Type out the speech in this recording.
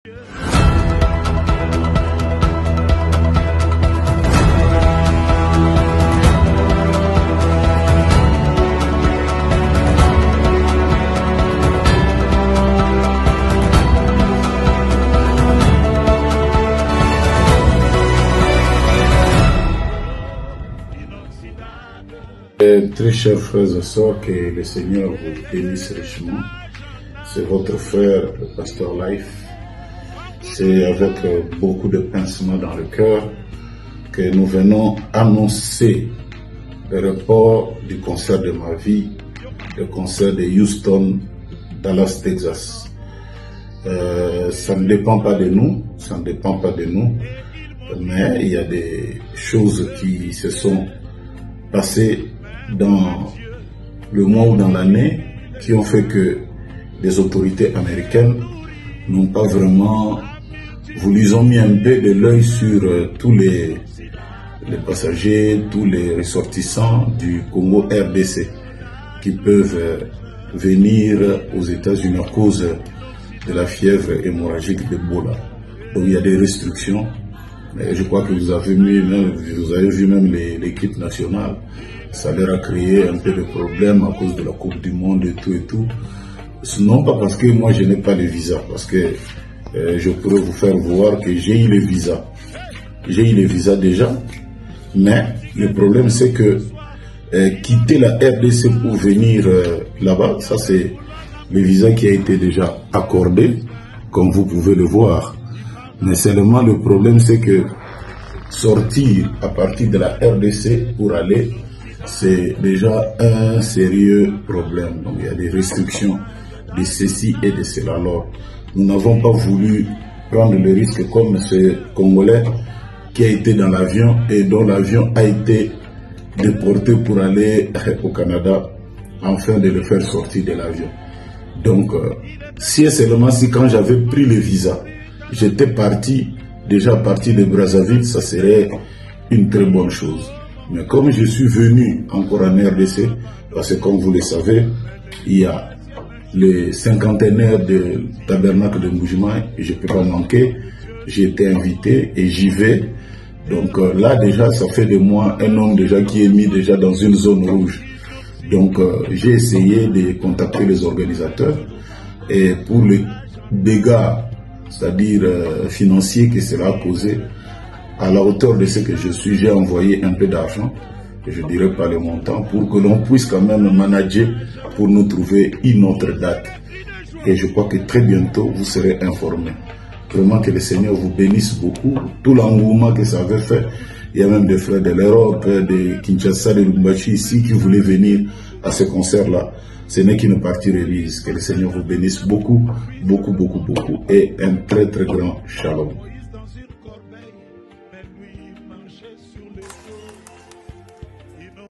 Très chers frères et sœurs, que le Seigneur vous bénisse richement. C'est votre frère, le pasteur Life. C'est avec beaucoup de pincement dans le cœur que nous venons annoncer le report du concert de ma vie, le concert de Houston, Dallas, Texas. Ça ne dépend pas de nous, mais il y a des choses qui se sont passées dans le mois ou dans l'année qui ont fait que les autorités américaines n'ont pas vraiment voulu, ils ont mis un peu de l'œil sur tous les passagers, tous les ressortissants du Congo RDC qui peuvent venir aux États-Unis à cause de la fièvre hémorragique d'Ebola. Donc il y a des restrictions. Mais je crois que vous avez vu même l'équipe nationale. Ça leur a créé un peu de problème à cause de la Coupe du Monde et tout. Non pas parce que moi je n'ai pas le visa, parce que je pourrais vous faire voir que j'ai eu le visa. J'ai eu le visa déjà, mais le problème c'est que quitter la RDC pour venir là-bas, ça c'est le visa qui a été déjà accordé, comme vous pouvez le voir. Mais seulement le problème c'est que sortir à partir de la RDC pour aller, c'est déjà un sérieux problème. Donc il y a des restrictions de ceci et de cela. Alors nous n'avons pas voulu prendre le risque comme ce Congolais qui a été dans l'avion et dont l'avion a été déporté pour aller au Canada afin de le faire sortir de l'avion. Donc si et seulement si quand j'avais pris le visa, j'étais parti déjà à partir de Brazzaville, ça serait une très bonne chose. Mais comme je suis venu encore en RDC, parce que comme vous le savez, il y a les cinquantenaires de Tabernacle de Mboujima, et je ne peux pas manquer, j'ai été invité et j'y vais. Donc là déjà, ça fait de moi un homme déjà qui est mis déjà dans une zone rouge. Donc j'ai essayé de contacter les organisateurs et pour les dégâts, c'est-à-dire financiers que cela a causé, à la hauteur de ce que je suis, j'ai envoyé un peu d'argent, et je ne dirais pas le montant, pour que l'on puisse quand même manager pour nous trouver une autre date. Et je crois que très bientôt, vous serez informés. Vraiment que le Seigneur vous bénisse beaucoup. Tout l'engouement que ça avait fait, il y a même des frères de l'Europe, de Kinshasa, de Lubumbashi ici, qui voulaient venir à ce concert-là. Ce n'est qu'une partie remise. Que le Seigneur vous bénisse beaucoup, beaucoup, beaucoup, beaucoup. Et un très, très grand shalom.